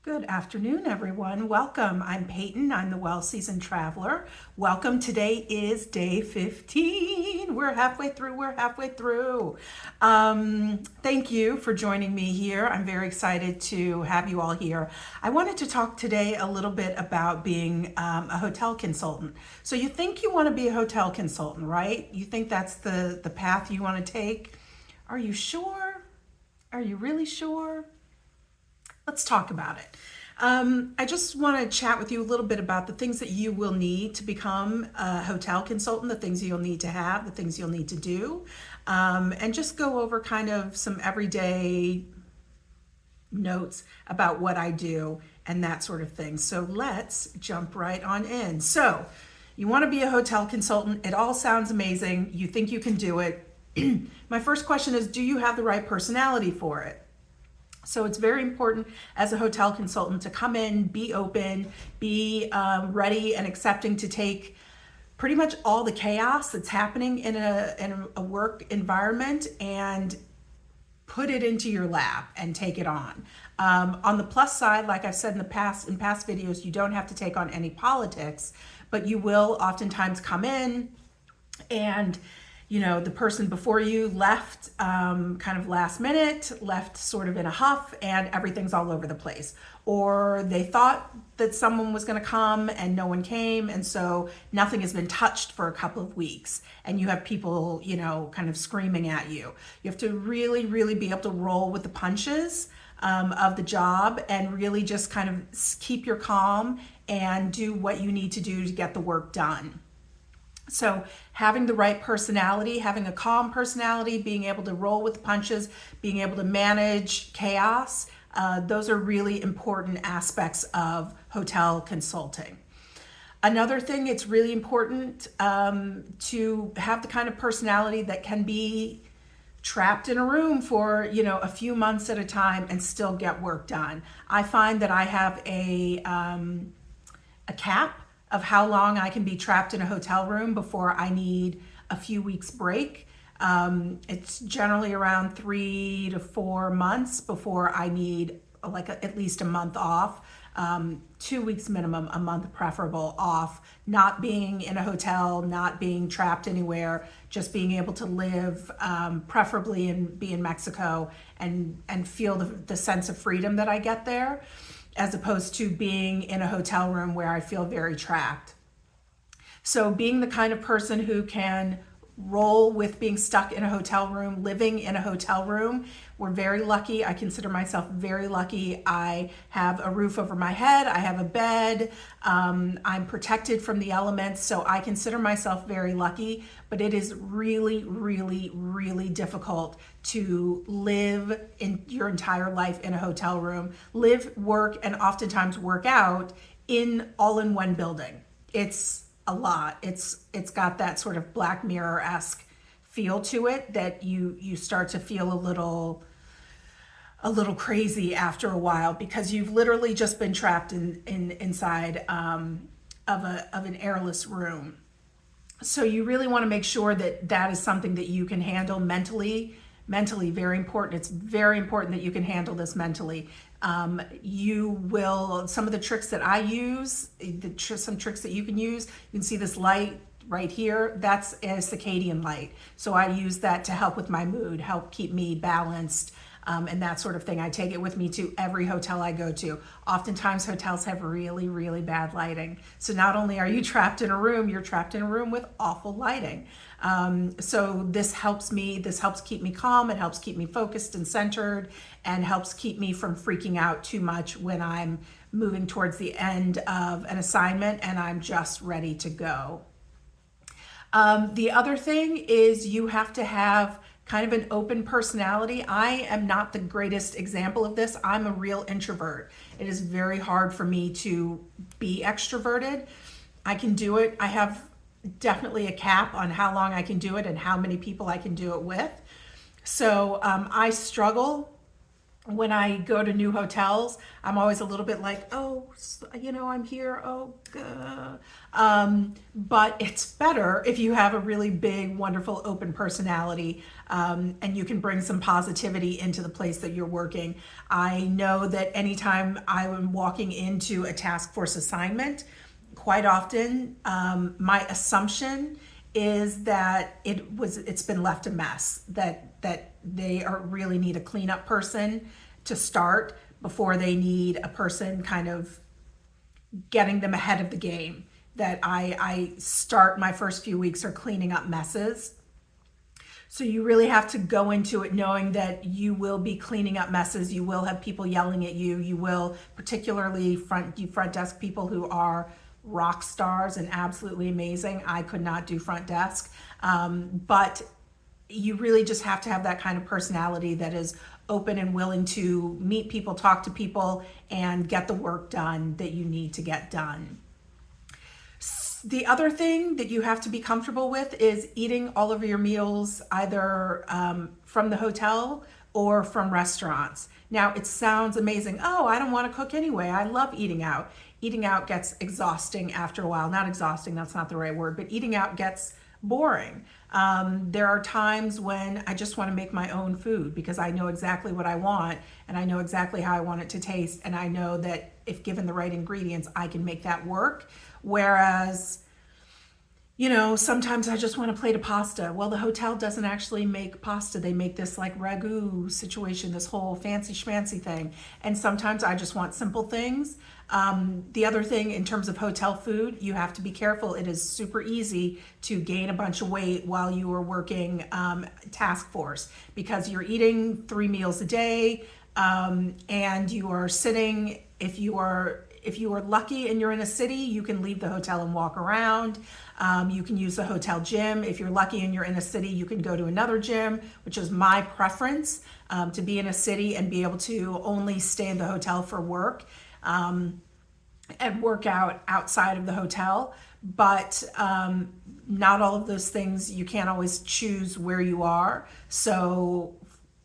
Good afternoon, everyone. Welcome. I'm Peyton. I'm the Well Seasoned Traveler. Welcome. Today is day 15. We're halfway through. Thank you for joining me here. I'm very excited to have you all here. I wanted to talk today a little bit about being a hotel consultant. So you think you want to be a hotel consultant, right? You think that's the path you want to take. Are you sure? Are you really sure? Let's talk about it. I just want to chat with you a little bit about the things that you will need to become a hotel consultant, the things you'll need to have, the things you'll need to do, and just go over kind of some everyday notes about what I do and that sort of thing. So let's jump right on in. So you want to be a hotel consultant. It all sounds amazing. You think you can do it. My first question is, do you have the right personality for it? So it's very important as a hotel consultant to come in, be open, be ready and accepting to take pretty much all the chaos that's happening in a work environment and put it into your lap and take it on. On the plus side, like I've said in past videos, you don't have to take on any politics, but you will oftentimes come in and the person before you left kind of last minute, left sort of in a huff, and everything's all over the place. Or they thought that someone was going to come and no one came, and so nothing has been touched for a couple of weeks. And you have people, kind of screaming at you. You have to really, really be able to roll with the punches of the job and really just kind of keep your calm and do what you need to do to get the work done. So having the right personality, having a calm personality, being able to roll with the punches, being able to manage chaos, those are really important aspects of hotel consulting. Another thing, it's really important to have the kind of personality that can be trapped in a room for a few months at a time and still get work done. I find that I have a cap of how long I can be trapped in a hotel room before I need a few weeks break. It's generally around 3 to 4 months before I need at least a month off. 2 weeks minimum, a month preferable off, not being in a hotel, not being trapped anywhere, just being able to live, preferably and be in Mexico and feel the sense of freedom that I get there, as opposed to being in a hotel room where I feel very trapped. So being the kind of person who can roll with being stuck in a hotel room, living in a hotel room, we're very lucky. I consider myself very lucky. I have a roof over my head. I have a bed. I'm protected from the elements. So I consider myself very lucky, but it is really, really, really difficult to live in your entire life in a hotel room, live, work, and oftentimes work out all in one building. It's a lot. It's got that sort of Black Mirror-esque feel to it that you start to feel a little crazy after a while, because you've literally just been trapped inside of an airless room. So you really want to make sure that is something that you can handle mentally. Very important. It's very important that you can handle this mentally. Some of the tricks that I use, some tricks that you can see this light right here, that's a circadian light. So I use that to help with my mood, help keep me balanced, and that sort of thing. I take it with me to every hotel I go to. Oftentimes hotels have really, really bad lighting. So not only are you trapped in a room, you're trapped in a room with awful lighting. So this helps keep me calm. It helps keep me focused and centered, and helps keep me from freaking out too much when I'm moving towards the end of an assignment and I'm just ready to go. The other thing is you have to have kind of an open personality. I am not the greatest example of this. I'm a real introvert. It is very hard for me to be extroverted. I can do it. I have definitely a cap on how long I can do it and how many people I can do it with. So I struggle when I go to new hotels, I'm always a little bit like, oh, I'm here. Oh, but it's better if you have a really big, wonderful, open personality, and you can bring some positivity into the place that you're working. I know that anytime I am walking into a task force assignment, quite often, my assumption is that it's been left a mess, that they really need a cleanup person to start before they need a person kind of getting them ahead of the game. That I start my first few weeks are cleaning up messes. So you really have to go into it knowing that you will be cleaning up messes. You will have people yelling at you. You will, particularly front desk people who are rock stars and absolutely amazing. I could not do front desk, but you really just have to have that kind of personality that is open and willing to meet people, talk to people, and get the work done that you need to get done. The other thing that you have to be comfortable with is eating all of your meals either from the hotel or from restaurants. Now, it sounds amazing. Oh, I don't want to cook anyway. I love eating out. Eating out gets exhausting after a while. Not exhausting, that's not the right word, but eating out gets boring. There are times when I just want to make my own food because I know exactly what I want and I know exactly how I want it to taste. And I know that if given the right ingredients, I can make that work. Whereas, sometimes I just want a plate of pasta. Well, the hotel doesn't actually make pasta. They make this like ragu situation, this whole fancy schmancy thing. And sometimes I just want simple things. The other thing in terms of hotel food, you have to be careful. It is super easy to gain a bunch of weight while you are working task force because you're eating 3 meals a day, and you are sitting. If you are lucky and you're in a city, you can leave the hotel and walk around. You can use the hotel gym. If you're lucky and you're in a city, you can go to another gym, which is my preference, to be in a city and be able to only stay in the hotel for work. And work out outside of the hotel, but not all of those things, you can't always choose where you are. So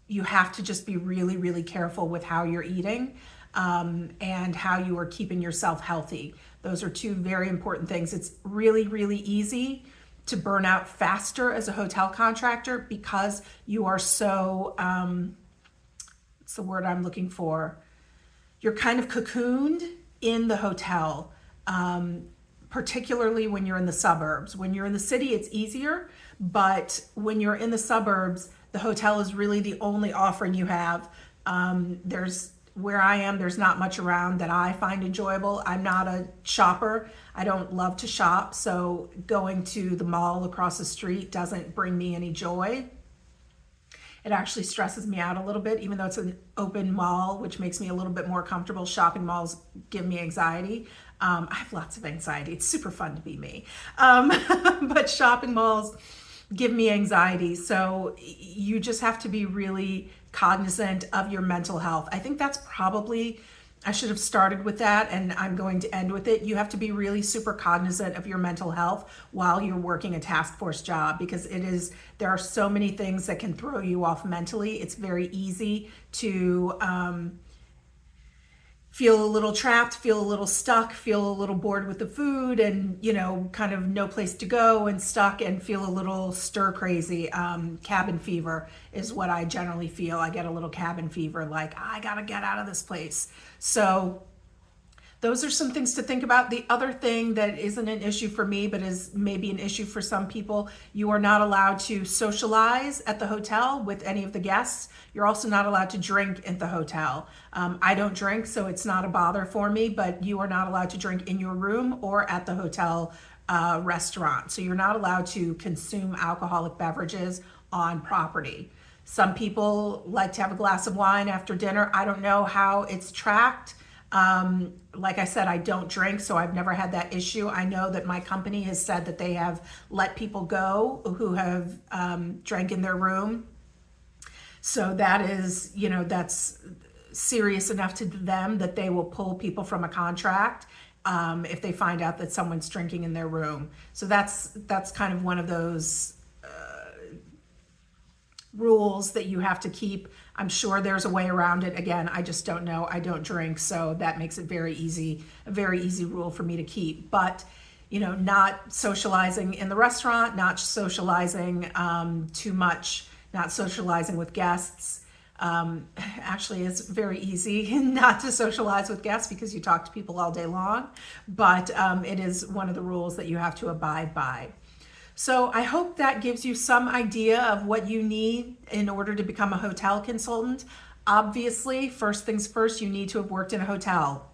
you have to just be really, really careful with how you're eating and how you are keeping yourself healthy. Those are 2 very important things. It's really, really easy to burn out faster as a hotel contractor because you are so, what's the word I'm looking for? You're kind of cocooned in the hotel, particularly when you're in the suburbs. When you're in the city, it's easier, but when you're in the suburbs, the hotel is really the only offering you have. Where I am, there's not much around that I find enjoyable. I'm not a shopper. I don't love to shop, so going to the mall across the street doesn't bring me any joy. It actually stresses me out a little bit, even though it's an open mall, which makes me a little bit more comfortable. Shopping malls give me anxiety. I have lots of anxiety. It's super fun to be me. But shopping malls give me anxiety. So you just have to be really cognizant of your mental health. I think that's probably, I should have started with that and I'm going to end with it. You have to be really super cognizant of your mental health while you're working a task force job because there are so many things that can throw you off mentally. It's very easy to feel a little trapped, feel a little stuck, feel a little bored with the food and, kind of no place to go and stuck and feel a little stir crazy. Cabin fever is what I generally feel. I get a little cabin fever, like I gotta get out of this place. So those are some things to think about. The other thing that isn't an issue for me, but is maybe an issue for some people, you are not allowed to socialize at the hotel with any of the guests. You're also not allowed to drink at the hotel. I don't drink, so it's not a bother for me, but you are not allowed to drink in your room or at the hotel restaurant. So you're not allowed to consume alcoholic beverages on property. Some people like to have a glass of wine after dinner. I don't know how it's tracked. Like I said, I don't drink, so I've never had that issue. I know that my company has said that they have let people go who have drank in their room. So that is, that's serious enough to them that they will pull people from a contract if they find out that someone's drinking in their room. So that's kind of one of those rules that you have to keep. I'm sure there's a way around it. Again, I just don't know. I don't drink, so that makes it very easy, a very easy rule for me to keep. But not socializing in the restaurant, not socializing too much, not socializing with guests. Actually, it's very easy not to socialize with guests because you talk to people all day long, but it is one of the rules that you have to abide by. So I hope that gives you some idea of what you need in order to become a hotel consultant. Obviously, first things first, you need to have worked in a hotel.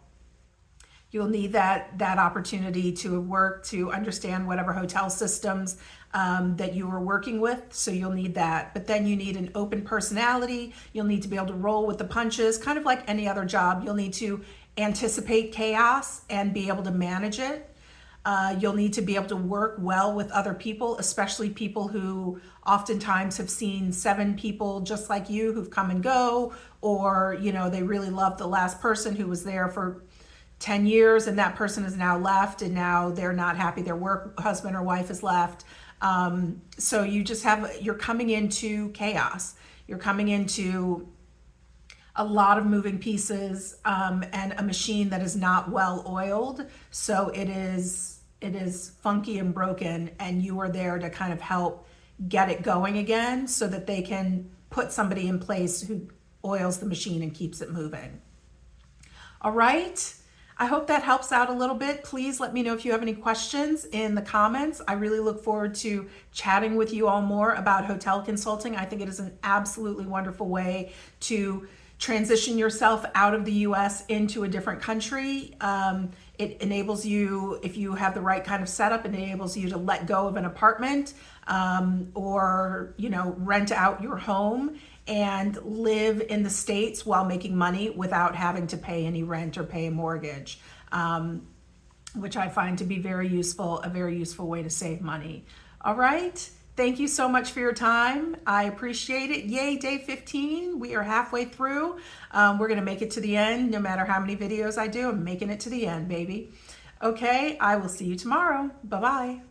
You'll need that opportunity to work, to understand whatever hotel systems that you are working with. So you'll need that. But then you need an open personality. You'll need to be able to roll with the punches, kind of like any other job. You'll need to anticipate chaos and be able to manage it. You'll need to be able to work well with other people, especially people who oftentimes have seen 7 people just like you who've come and go, or, they really love the last person who was there for 10 years and that person is now left and now they're not happy. Their husband or wife is left. So you're coming into chaos. You're coming into a lot of moving pieces and a machine that is not well oiled. So it is funky and broken, and you are there to kind of help get it going again so that they can put somebody in place who oils the machine and keeps it moving. All right. I hope that helps out a little bit. Please let me know if you have any questions in the comments. I really look forward to chatting with you all more about hotel consulting. I think it is an absolutely wonderful way to transition yourself out of the US into a different country. It enables you, if you have the right kind of setup, it enables you to let go of an apartment or rent out your home and live in the States while making money without having to pay any rent or pay a mortgage, which I find to be very useful, a very useful way to save money. All right. Thank you so much for your time. I appreciate it. Yay, day 15. We are halfway through. We're going to make it to the end. No matter how many videos I do, I'm making it to the end, baby. Okay, I will see you tomorrow. Bye-bye.